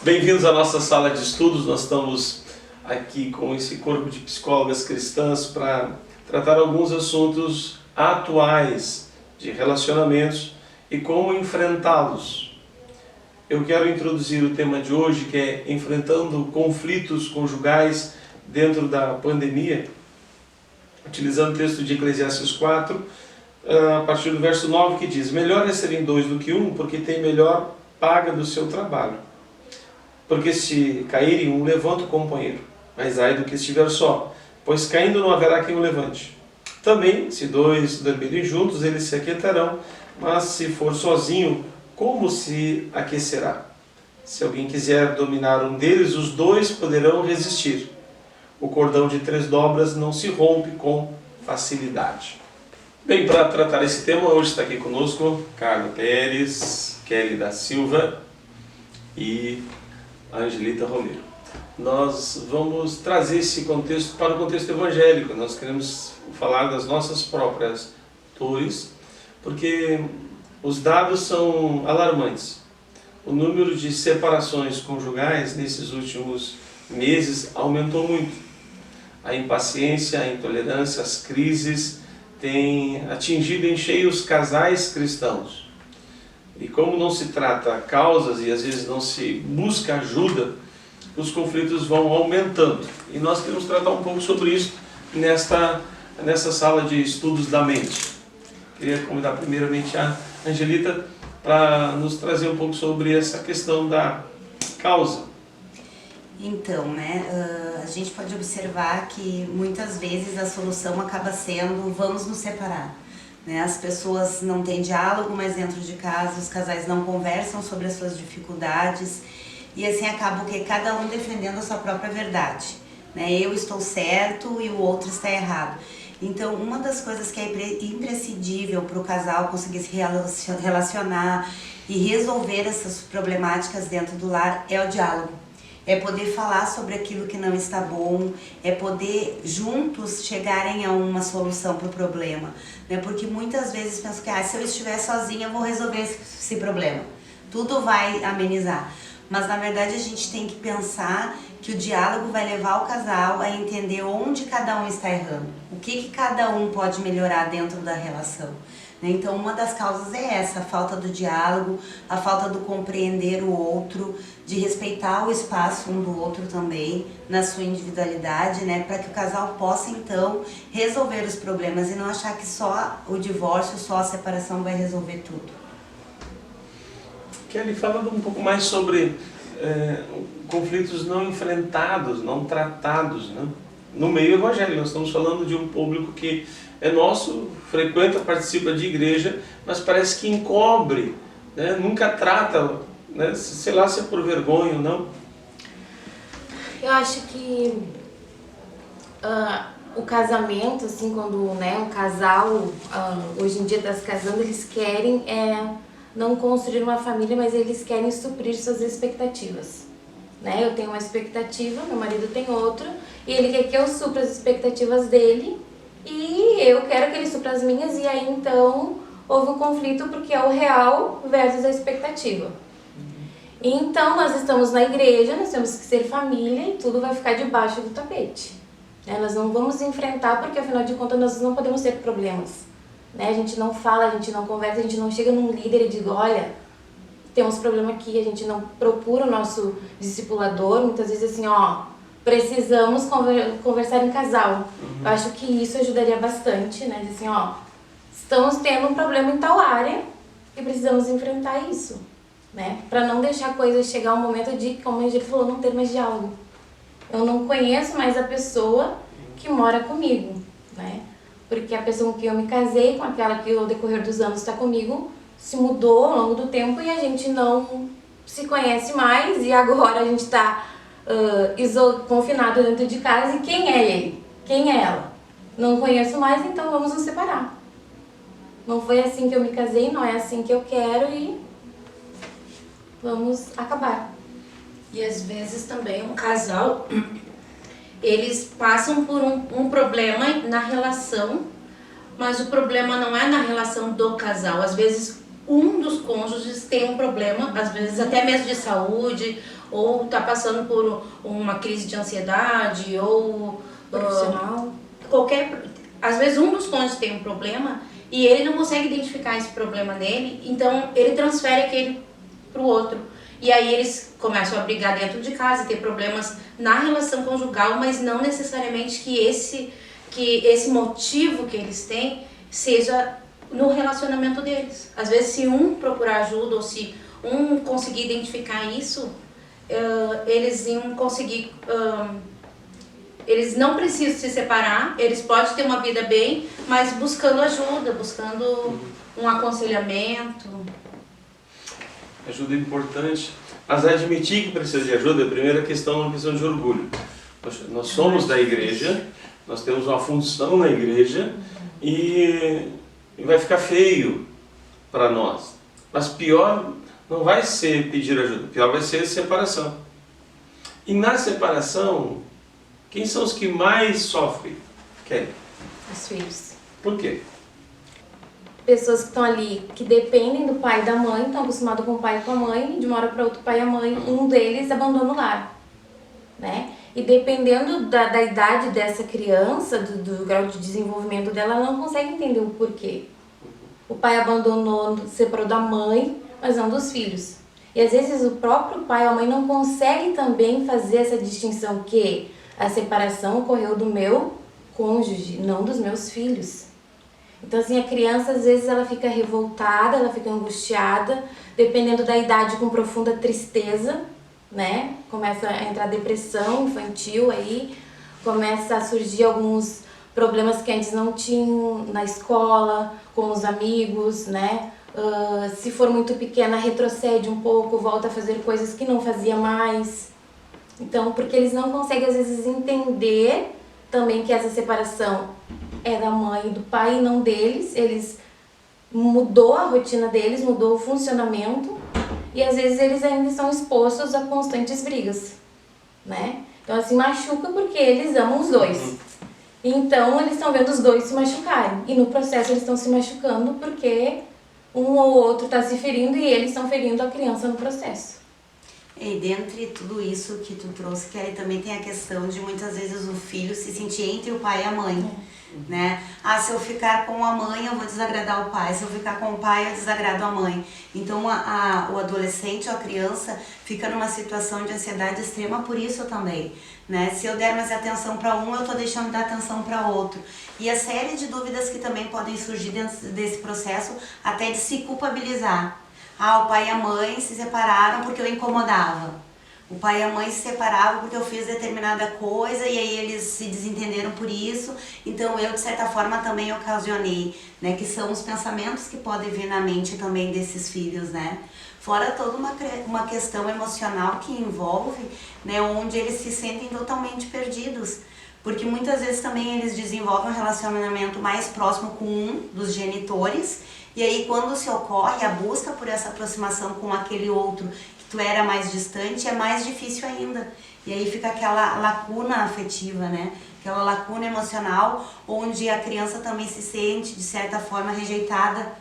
Bem-vindos à nossa sala de estudos. Nós estamos aqui com esse corpo de psicólogas cristãs para tratar alguns assuntos atuais de relacionamentos e como enfrentá-los. Eu quero introduzir o tema de hoje, que é enfrentando conflitos conjugais dentro da pandemia, utilizando o texto de Eclesiastes 4, a partir do verso 9, que diz: melhor é serem dois do que um, porque tem melhor paga do seu trabalho. Porque se caírem um, levanta o companheiro, mas ai do que estiver só, pois caindo não haverá quem o levante. Também, se dois dormirem juntos, eles se aquietarão, mas se for sozinho, como se aquecerá? Se alguém quiser dominar um deles, os dois poderão resistir. O cordão de 3 dobras não se rompe com facilidade. Bem, para tratar esse tema, hoje está aqui conosco Carla Pérez, Kelly da Silva e Angelita Romero. Nós vamos trazer esse contexto para o contexto evangélico. Nós queremos falar das nossas próprias dores, porque os dados são alarmantes. O número de separações conjugais nesses últimos meses aumentou muito. A impaciência, a intolerância, as crises têm atingido em cheio os casais cristãos. E como não se trata causas e às vezes não se busca ajuda, os conflitos vão aumentando. E nós queremos tratar um pouco sobre isso nessa sala de estudos da mente. Queria convidar primeiramente a Angelita para nos trazer um pouco sobre essa questão da causa. Então, a gente pode observar que muitas vezes a solução acaba sendo: vamos nos separar. As pessoas não têm diálogo mais dentro de casa, os casais não conversam sobre as suas dificuldades e assim acaba que cada um defendendo a sua própria verdade. Eu estou certo e o outro está errado. Então, uma das coisas que é imprescindível para o casal conseguir se relacionar e resolver essas problemáticas dentro do lar é o diálogo. É poder falar sobre aquilo que não está bom, é poder juntos chegarem a uma solução para o problema. Porque muitas vezes penso que se eu estiver sozinha eu vou resolver esse problema, tudo vai amenizar. Mas na verdade a gente tem que pensar que o diálogo vai levar o casal a entender onde cada um está errando, o que cada um pode melhorar dentro da relação. Então uma das causas é essa, a falta do diálogo, a falta do compreender o outro, de respeitar o espaço um do outro também, na sua individualidade, para que o casal possa então resolver os problemas e não achar que só o divórcio, só a separação vai resolver tudo. Kelly, falando um pouco mais sobre conflitos não enfrentados, não tratados, no meio evangélico. Nós estamos falando de um público que é nosso, frequenta, participa de igreja, mas parece que encobre, nunca trata, sei lá se é por vergonha ou não. Eu acho que o casamento, assim, quando um casal hoje em dia está se casando, eles querem não construir uma família, mas eles querem suprir suas expectativas. Eu tenho uma expectativa, meu marido tem outra, e ele quer que eu supra as expectativas dele, e eu quero que ele supra as minhas, e aí então houve um conflito porque é o real versus a expectativa. Então nós estamos na igreja, nós temos que ser família e tudo vai ficar debaixo do tapete. Nós não vamos enfrentar porque afinal de contas nós não podemos ter problemas. A gente não fala, a gente não conversa, a gente não chega num líder e diz: olha, temos problema aqui, a gente não procura o nosso discipulador, muitas vezes assim, precisamos conversar em casal. Eu acho que isso ajudaria bastante, assim, estamos tendo um problema em tal área e precisamos enfrentar isso, para não deixar a coisa chegar um momento de, como a gente falou, não ter mais diálogo. Eu não conheço mais a pessoa que mora comigo, porque a pessoa com quem eu me casei, com aquela que ao decorrer dos anos está comigo, se mudou ao longo do tempo e a gente não se conhece mais, e agora a gente está confinado dentro de casa, e quem é ele? Quem é ela? Não conheço mais, então vamos nos separar. Não foi assim que eu me casei, não é assim que eu quero e vamos acabar. E às vezes também um casal, eles passam por um problema na relação, mas o problema não é na relação do casal. Às vezes um dos cônjuges tem um problema, às vezes até mesmo de saúde, ou está passando por uma crise de ansiedade, ou Profissional. Às vezes um dos cônjuges tem um problema e ele não consegue identificar esse problema nele, então ele transfere aquele para o outro. E aí eles começam a brigar dentro de casa, ter problemas na relação conjugal, mas não necessariamente que esse motivo que eles têm seja no relacionamento deles. Às vezes, se um procurar ajuda ou se um conseguir identificar isso, eles iam conseguir... eles não precisam se separar, eles podem ter uma vida bem, mas buscando ajuda, buscando um aconselhamento. Ajuda é importante, mas admitir que precisa de ajuda, a primeira questão é uma questão de orgulho. Poxa, nós somos da igreja, nós temos uma função na igreja e vai ficar feio para nós. Mas pior não vai ser pedir ajuda, pior vai ser separação. E na separação, quem são os que mais sofrem? Quem? Os filhos. Por quê? Pessoas que estão ali, que dependem do pai e da mãe, estão acostumados com o pai e com a mãe, de uma hora para outra o pai e a mãe, um deles abandona o lar, né? E dependendo da idade dessa criança, do grau de desenvolvimento dela, ela não consegue entender o porquê. O pai abandonou, separou da mãe, mas não dos filhos. E às vezes o próprio pai ou a mãe não consegue também fazer essa distinção que a separação ocorreu do meu cônjuge, não dos meus filhos. Então assim, a criança às vezes ela fica revoltada, ela fica angustiada, dependendo da idade, com profunda tristeza, né? Começa a entrar depressão infantil aí, começa a surgir alguns problemas que antes não tinham na escola, com os amigos, né? Se for muito pequena, retrocede um pouco, volta a fazer coisas que não fazia mais. Então, porque eles não conseguem às vezes entender também que essa separação é da mãe e do pai e não deles. Eles mudou a rotina deles, mudou o funcionamento e às vezes eles ainda estão expostos a constantes brigas, né? Então assim, machuca porque eles amam os dois. Então eles estão vendo os dois se machucarem e no processo eles estão se machucando porque um ou outro está se ferindo e eles estão ferindo a criança no processo. E dentre tudo isso que tu trouxe, que aí também tem a questão de muitas vezes o filho se sentir entre o pai e a mãe, né? Ah, se eu ficar com a mãe eu vou desagradar o pai, se eu ficar com o pai eu desagrado a mãe. Então o adolescente ou a criança fica numa situação de ansiedade extrema por isso também, né? Se eu der mais atenção para um, eu tô deixando de dar atenção para outro. E a série de dúvidas que também podem surgir dentro desse processo, até de se culpabilizar. Ah, o pai e a mãe se separaram porque eu incomodava. O pai e a mãe se separavam porque eu fiz determinada coisa e aí eles se desentenderam por isso. Então eu, de certa forma, também ocasionei, né? Que são os pensamentos que podem vir na mente também desses filhos, né? Fora toda uma questão emocional que envolve, né? Onde eles se sentem totalmente perdidos. Porque muitas vezes também eles desenvolvem um relacionamento mais próximo com um dos genitores. E aí quando se ocorre a busca por essa aproximação com aquele outro que tu era mais distante, é mais difícil ainda. E aí fica aquela lacuna afetiva, né? Aquela lacuna emocional, onde a criança também se sente, de certa forma, rejeitada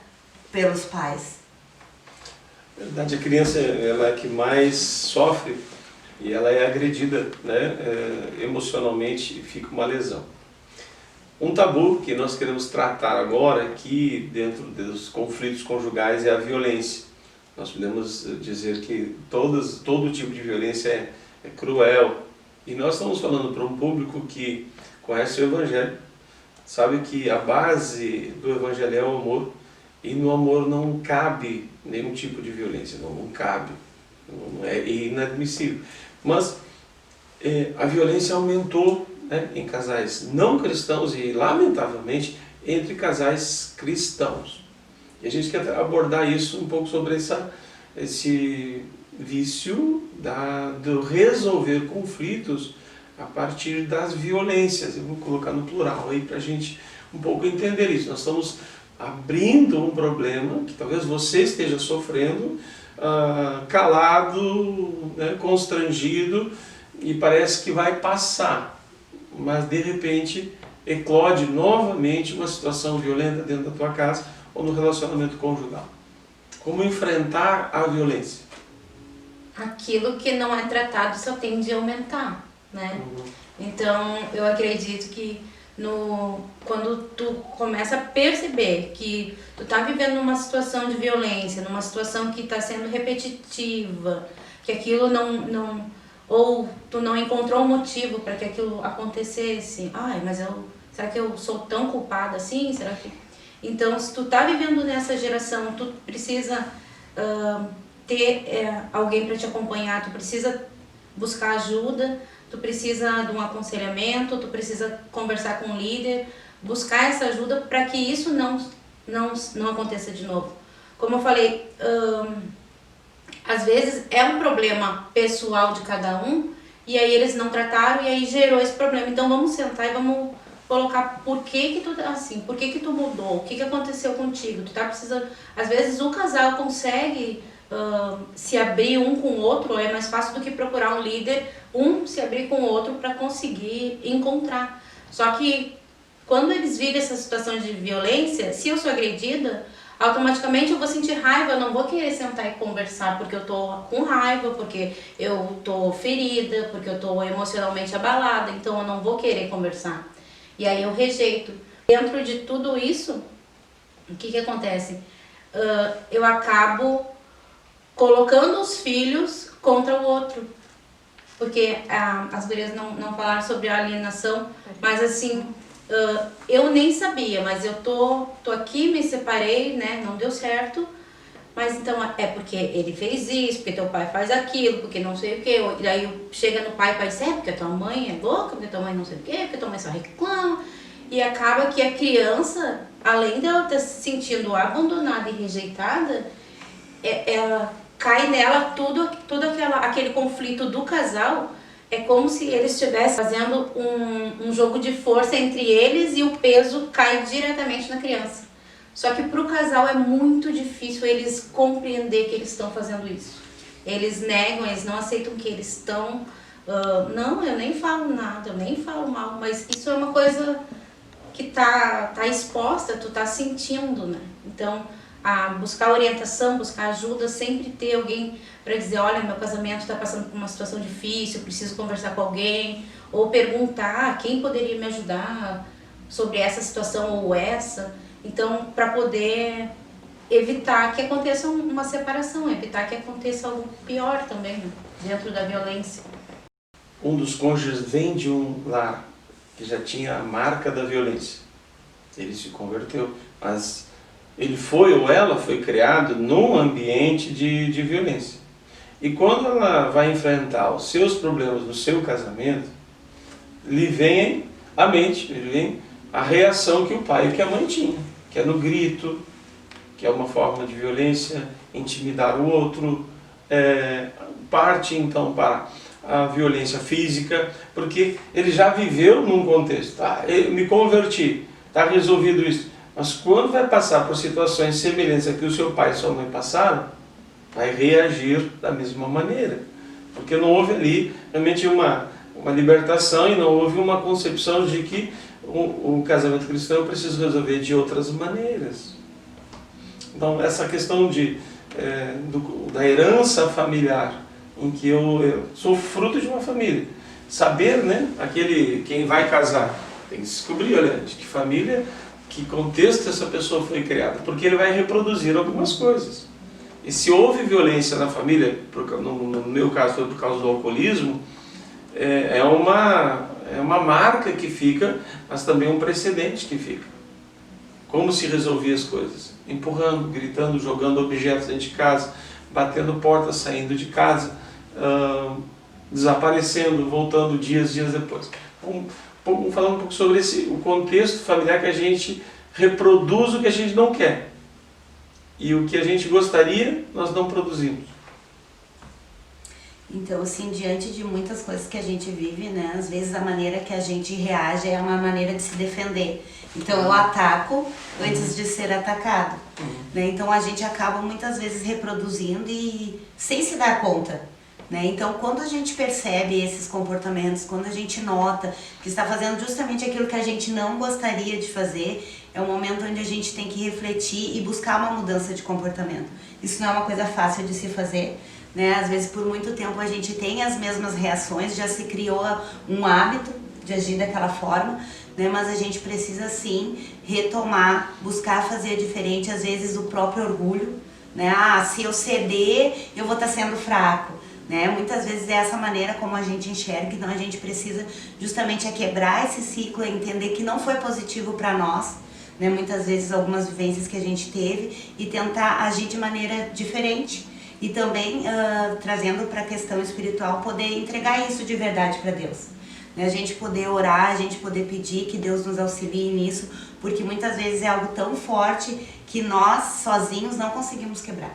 pelos pais. Na verdade, a criança ela é a que mais sofre e ela é agredida, né? Emocionalmente, fica uma lesão. Um tabu que nós queremos tratar agora aqui dentro dos conflitos conjugais é a violência. Nós podemos dizer que todo tipo de violência é cruel. E nós estamos falando para um público que conhece o Evangelho, sabe que a base do Evangelho é o amor, e no amor não cabe nenhum tipo de violência, não cabe, é inadmissível. Mas a violência aumentou, né, em casais não cristãos e, lamentavelmente, entre casais cristãos. E a gente quer abordar isso um pouco sobre esse vício do resolver conflitos a partir das violências. Eu vou colocar no plural aí para a gente um pouco entender isso. Nós estamos abrindo um problema que talvez você esteja sofrendo, calado, né, constrangido, e parece que vai passar. Mas de repente eclode novamente uma situação violenta dentro da tua casa ou no relacionamento conjugal. Como enfrentar a violência? aquilo que não é tratado só tende a aumentar, né? Então, eu acredito que quando tu começa a perceber que tu tá vivendo numa situação de violência, numa situação que tá sendo repetitiva, que aquilo ou tu não encontrou um motivo para que aquilo acontecesse. Ai, mas será que eu sou tão culpada assim? Será que... Então, se tu tá vivendo nessa geração, tu precisa ter alguém para te acompanhar, tu precisa buscar ajuda, tu precisa de um aconselhamento, tu precisa conversar com o líder, buscar essa ajuda para que isso não aconteça de novo. Como eu falei, às vezes é um problema pessoal de cada um, e aí eles não trataram e aí gerou esse problema. Então vamos sentar e vamos colocar por que tu tá assim, por que tu mudou, o que aconteceu contigo, tu tá precisando... Às vezes o casal consegue se abrir um com o outro, é mais fácil do que procurar um líder, se abrir com o outro para conseguir encontrar. Só que quando eles vivem essa situação de violência, se eu sou agredida, automaticamente eu vou sentir raiva, eu não vou querer sentar e conversar porque eu tô com raiva, porque eu tô ferida, porque eu tô emocionalmente abalada, então eu não vou querer conversar. E aí eu rejeito. Dentro de tudo isso, o que acontece? Eu acabo colocando os filhos contra o outro. Porque as gurias não falaram sobre a alienação, mas assim, eu nem sabia, mas eu tô aqui, me separei, né, não deu certo, mas então é porque ele fez isso, porque teu pai faz aquilo, porque não sei o que, e aí chega no pai diz, porque a tua mãe é louca, porque a tua mãe não sei o que, porque a tua mãe só reclama, e acaba que a criança, além dela estar se sentindo abandonada e rejeitada, ela cai nela todo aquele conflito do casal. É como se eles estivessem fazendo um jogo de força entre eles e o peso cai diretamente na criança. Só que para o casal é muito difícil eles compreender que eles estão fazendo isso. Eles negam, eles não aceitam que eles estão... não, eu nem falo nada, eu nem falo mal, mas isso é uma coisa que tá exposta, tu tá sentindo, né? Então, buscar orientação, buscar ajuda, sempre ter alguém para dizer, olha, meu casamento está passando por uma situação difícil, eu preciso conversar com alguém, ou perguntar quem poderia me ajudar sobre essa situação ou essa. Então, para poder evitar que aconteça uma separação, evitar que aconteça algo pior também, né, dentro da violência. Um dos cônjuges vem de um lar que já tinha a marca da violência. Ele se converteu, mas ele ou ela foi criado num ambiente de violência. E quando ela vai enfrentar os seus problemas no seu casamento, lhe vem à mente, lhe vem a reação que o pai e que a mãe tinham, que é no grito, que é uma forma de violência, intimidar o outro, parte então para a violência física, porque ele já viveu num contexto, tá? Eu me converti, está resolvido isso. Mas quando vai passar por situações semelhantes a que o seu pai e sua mãe passaram, vai reagir da mesma maneira. Porque não houve ali realmente uma libertação e não houve uma concepção de que o casamento cristão eu preciso resolver de outras maneiras. Então essa questão da herança familiar, em que eu sou fruto de uma família. Saber, né, quem vai casar, tem que descobrir, olha, de que família, que contexto essa pessoa foi criada, porque ele vai reproduzir algumas coisas. E se houve violência na família, no meu caso foi por causa do alcoolismo, é uma marca que fica, mas também um precedente que fica. Como se resolvia as coisas? Empurrando, gritando, jogando objetos dentro de casa, batendo portas, saindo de casa, desaparecendo, voltando dias depois. Vamos falar um pouco sobre o contexto familiar que a gente reproduz o que a gente não quer. E o que a gente gostaria, nós não produzimos. Então, assim, diante de muitas coisas que a gente vive, né, às vezes a maneira que a gente reage é uma maneira de se defender. Então, eu ataco antes de ser atacado. Né? Então, a gente acaba muitas vezes reproduzindo e sem se dar conta. Né? Então, quando a gente percebe esses comportamentos, quando a gente nota que está fazendo justamente aquilo que a gente não gostaria de fazer, é um momento onde a gente tem que refletir e buscar uma mudança de comportamento. Isso não é uma coisa fácil de se fazer, né? Às vezes por muito tempo a gente tem as mesmas reações, já se criou um hábito de agir daquela forma, né? Mas a gente precisa sim retomar, buscar fazer diferente, às vezes o próprio orgulho, né? Ah, se eu ceder, eu vou estar sendo fraco, né? Muitas vezes é essa maneira como a gente enxerga, então a gente precisa justamente quebrar esse ciclo, entender que não foi positivo para nós, né? Muitas vezes algumas vivências que a gente teve e tentar agir de maneira diferente e também trazendo para a questão espiritual, poder entregar isso de verdade para Deus. A gente poder orar, a gente poder pedir que Deus nos auxilie nisso, porque muitas vezes é algo tão forte que nós sozinhos não conseguimos quebrar.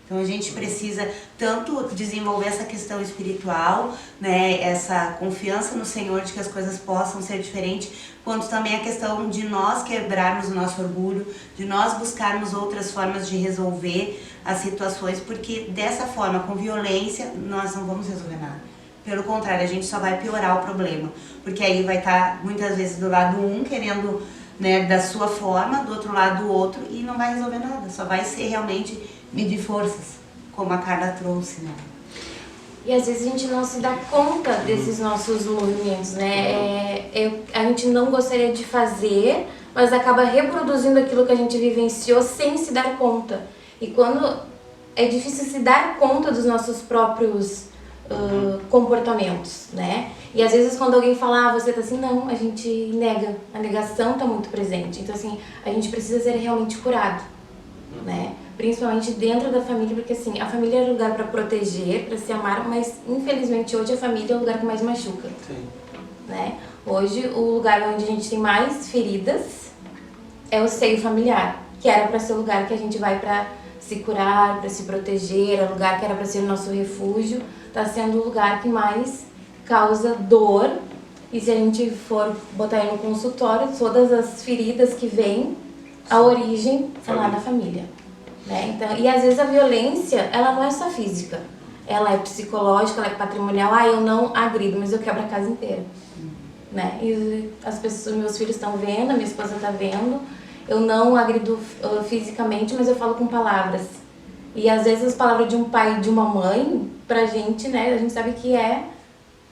Então a gente precisa tanto desenvolver essa questão espiritual, né, essa confiança no Senhor de que as coisas possam ser diferentes, quanto também a questão de nós quebrarmos o nosso orgulho, de nós buscarmos outras formas de resolver as situações, porque dessa forma, com violência, nós não vamos resolver nada. Pelo contrário, a gente só vai piorar o problema, porque aí vai estar muitas vezes do lado um querendo, né, da sua forma, do outro lado o outro, e não vai resolver nada, só vai ser realmente medir forças, como a Carla trouxe, né? E às vezes a gente não se dá conta desses nossos movimentos, né? A gente não gostaria de fazer, mas acaba reproduzindo aquilo que a gente vivenciou sem se dar conta. E quando é difícil se dar conta dos nossos próprios comportamentos, né? E às vezes quando alguém fala, você tá assim, não, a gente nega, a negação tá muito presente. Então assim, a gente precisa ser realmente curado, né? Principalmente dentro da família, porque assim, a família é lugar para proteger, para se amar, mas infelizmente hoje a família é o lugar que mais machuca. Sim. Né? Hoje o lugar onde a gente tem mais feridas é o seio familiar, que era para ser o lugar que a gente vai para se curar, para se proteger, é o lugar que era para ser o nosso refúgio, está sendo o lugar que mais causa dor. E se a gente for botar aí no consultório, todas as feridas que vêm, a origem é lá na família. Né? Então, e às vezes a violência, ela não é só física, ela é psicológica, ela é patrimonial. Ah, eu não agrido, mas eu quebro a casa inteira. Né? E as pessoas, meus filhos estão vendo, a minha esposa está vendo, eu não agrido fisicamente, mas eu falo com palavras. E às vezes as palavras de um pai e de uma mãe, pra gente, né, a gente sabe que é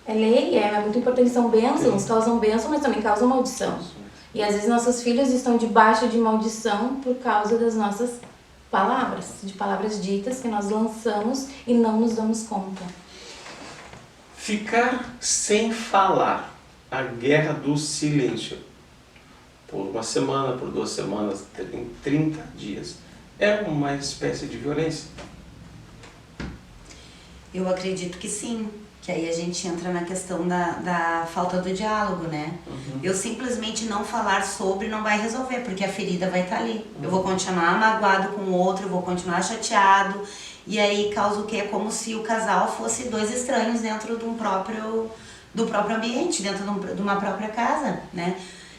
lei, é muito importante, são bênçãos, causam bênção, mas também causam maldição. E às vezes nossos filhos estão debaixo de maldição por causa das nossas palavras, de palavras ditas que nós lançamos e não nos damos conta. Ficar sem falar, a guerra do silêncio, por uma semana, por 2 semanas, em 30 dias, é uma espécie de violência? Eu acredito que sim, que aí a gente entra na questão da falta do diálogo, né? Eu simplesmente não falar sobre não vai resolver, porque a ferida vai estar ali. Eu vou continuar magoado com o outro, eu vou continuar chateado, e aí causa o quê? É como se o casal fosse 2 estranhos dentro do próprio ambiente, dentro de uma própria casa, né?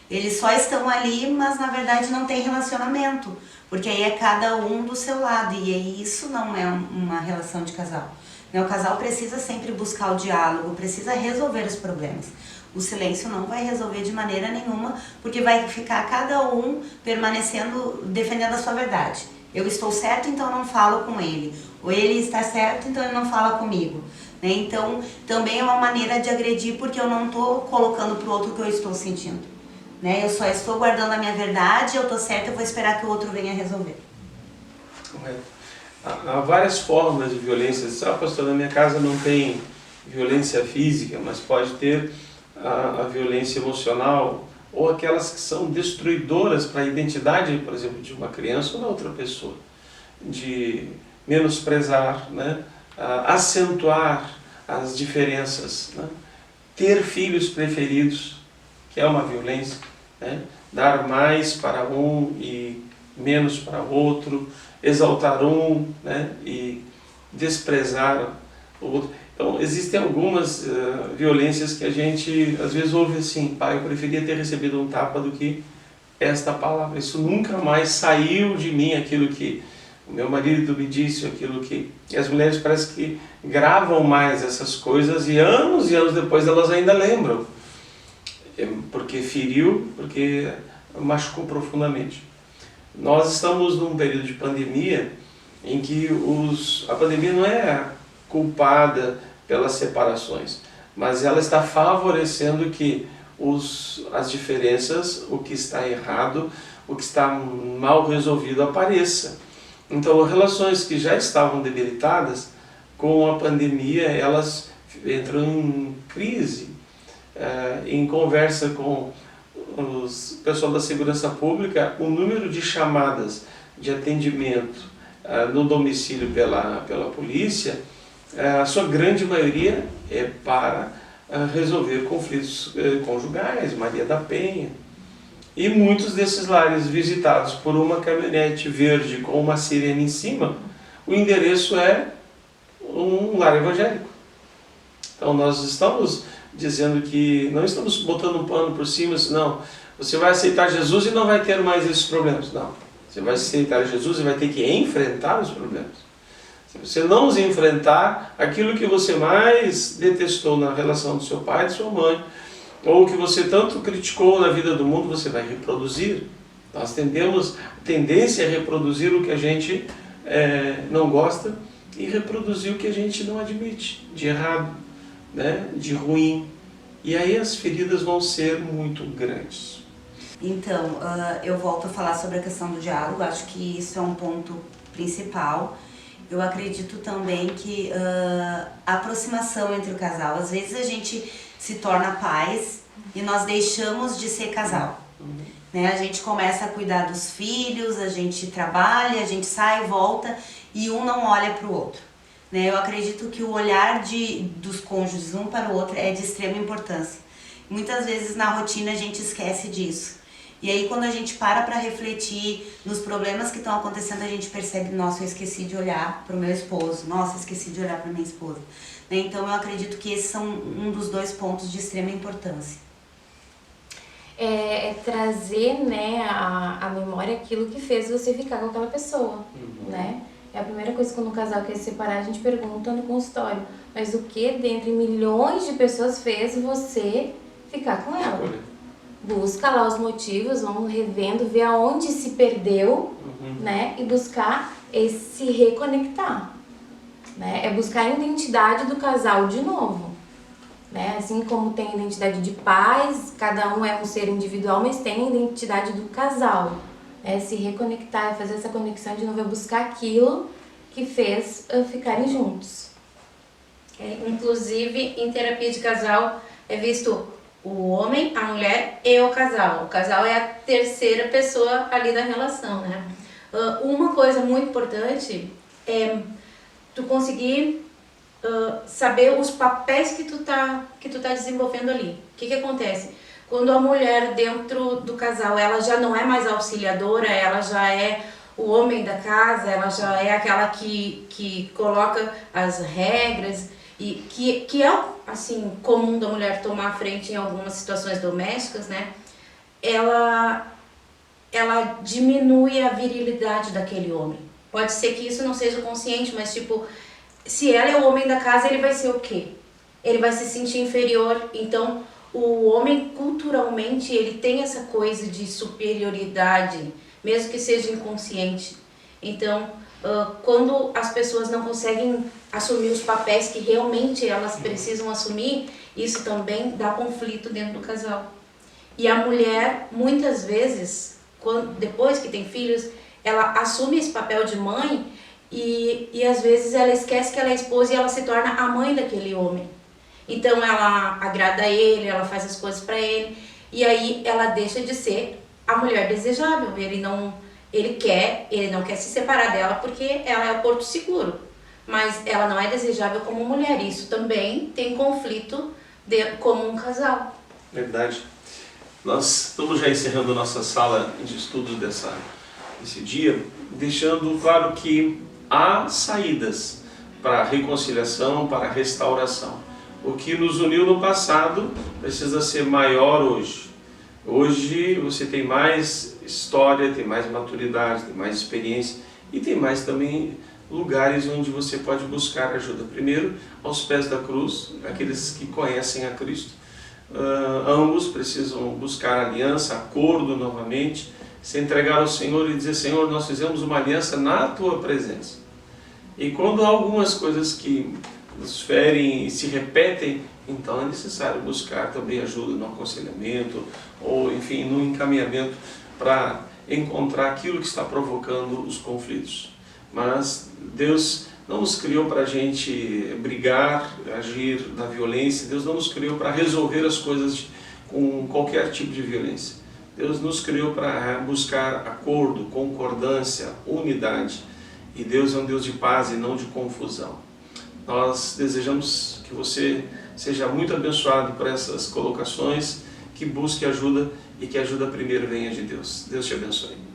Eles só estão ali, mas na verdade não tem relacionamento, porque aí é cada um do seu lado, e aí isso não é uma relação de casal. O casal precisa sempre buscar o diálogo, precisa resolver os problemas. O silêncio não vai resolver de maneira nenhuma, porque vai ficar cada um permanecendo, defendendo a sua verdade. Eu estou certo, então eu não falo com ele. Ou ele está certo, então ele não fala comigo. Né? Então, também é uma maneira de agredir, porque eu não estou colocando para o outro o que eu estou sentindo. Né? Eu só estou guardando a minha verdade, eu estou certa, eu vou esperar que o outro venha resolver. Correto. Há várias formas de violência. Pastor, na minha casa não tem violência física, mas pode ter a violência emocional, ou aquelas que são destruidoras para a identidade, por exemplo, de uma criança ou da outra pessoa. De menosprezar, né? Acentuar as diferenças, né? Ter filhos preferidos, que é uma violência, né? Dar mais para um e menos para o outro, exaltar um, né, e desprezar o outro. Então, existem algumas violências que a gente, às vezes, ouve assim: pai, eu preferia ter recebido um tapa do que esta palavra. Isso nunca mais saiu de mim, aquilo que o meu marido me disse, aquilo que... E as mulheres parece que gravam mais essas coisas e anos depois elas ainda lembram. Porque feriu, porque machucou profundamente. Nós estamos num período de pandemia em que a pandemia não é culpada pelas separações, mas ela está favorecendo que as diferenças, o que está errado, o que está mal resolvido apareça. Então, relações que já estavam debilitadas, com a pandemia, elas entram em crise. Em conversa com o pessoal da segurança pública, o número de chamadas de atendimento no domicílio pela polícia, a sua grande maioria é para resolver conflitos conjugais, Maria da Penha. E muitos desses lares visitados por uma caminhonete verde com uma sirene em cima, o endereço é um lar evangélico. Então nós estamos dizendo que não estamos botando um pano por cima, não, você vai aceitar Jesus e não vai ter mais esses problemas. Não, você vai aceitar Jesus e vai ter que enfrentar os problemas. Se você não os enfrentar, aquilo que você mais detestou na relação do seu pai e de sua mãe, ou que você tanto criticou na vida do mundo, você vai reproduzir. Nós temos tendência a reproduzir o que a gente não gosta e reproduzir o que a gente não admite, de errado, né, de ruim. E aí as feridas vão ser muito grandes. Então, eu volto a falar sobre a questão do diálogo, acho que isso é um ponto principal. Eu acredito também que a aproximação entre o casal, às vezes a gente se torna pais e nós deixamos de ser casal. Né? A gente começa a cuidar dos filhos, a gente trabalha, a gente sai e volta e um não olha para o outro. Né? Eu acredito que o olhar dos cônjuges um para o outro é de extrema importância. Muitas vezes na rotina a gente esquece disso. E aí quando a gente para refletir nos problemas que estão acontecendo, a gente percebe, nossa, eu esqueci de olhar para o meu esposo, nossa, eu esqueci de olhar para minha esposa. Né? Então eu acredito que esses são um dos dois pontos de extrema importância. É trazer, né, a memória aquilo que fez você ficar com aquela pessoa, né? É a primeira coisa quando um casal quer se separar, a gente pergunta no consultório, mas o que dentre milhões de pessoas fez você ficar com ela? Busca lá os motivos, vamos revendo, ver aonde se perdeu, né? E buscar se reconectar, né? É buscar a identidade do casal de novo, né? Assim como tem a identidade de pais, cada um é um ser individual, mas tem a identidade do casal. Se reconectar, fazer essa conexão de novo, é buscar aquilo que fez ficarem juntos. Inclusive, em terapia de casal é visto o homem, a mulher e o casal. O casal é a terceira pessoa ali da relação, né? Uma coisa muito importante é tu conseguir saber os papéis que tu tá desenvolvendo ali. O que acontece? Quando a mulher dentro do casal, ela já não é mais auxiliadora, ela já é o homem da casa, ela já é aquela que coloca as regras, e que é assim comum da mulher tomar a frente em algumas situações domésticas, né? Ela diminui a virilidade daquele homem. Pode ser que isso não seja consciente, mas tipo, se ela é o homem da casa, ele vai ser o quê? Ele vai se sentir inferior. Então, o homem culturalmente, ele tem essa coisa de superioridade, mesmo que seja inconsciente. Então, quando as pessoas não conseguem assumir os papéis que realmente elas precisam assumir, isso também dá conflito dentro do casal. E a mulher, muitas vezes, depois que tem filhos, ela assume esse papel de mãe e às vezes ela esquece que ela é esposa e ela se torna a mãe daquele homem. Então ela agrada ele, ela faz as coisas para ele, e aí ela deixa de ser a mulher desejável. Ele não quer se separar dela porque ela é o porto seguro, mas ela não é desejável como mulher. Isso também tem conflito como um casal. Verdade. Nós estamos já encerrando nossa sala de estudos desse dia, deixando claro que há saídas para a reconciliação, para a restauração. O que nos uniu no passado precisa ser maior hoje. Hoje você tem mais história, tem mais maturidade, tem mais experiência e tem mais também lugares onde você pode buscar ajuda. Primeiro, aos pés da cruz, aqueles que conhecem a Cristo. Ambos precisam buscar aliança, acordo novamente, se entregar ao Senhor e dizer: Senhor, nós fizemos uma aliança na Tua presença. E quando há algumas coisas que nos ferem e se repetem, então é necessário buscar também ajuda no aconselhamento ou, enfim, no encaminhamento para encontrar aquilo que está provocando os conflitos. Mas Deus não nos criou para a gente brigar, agir da violência. Deus não nos criou para resolver as coisas com qualquer tipo de violência. Deus nos criou para buscar acordo, concordância, unidade. E Deus é um Deus de paz e não de confusão. Nós desejamos que você seja muito abençoado por essas colocações, que busque ajuda e que a ajuda primeiro venha de Deus. Deus te abençoe.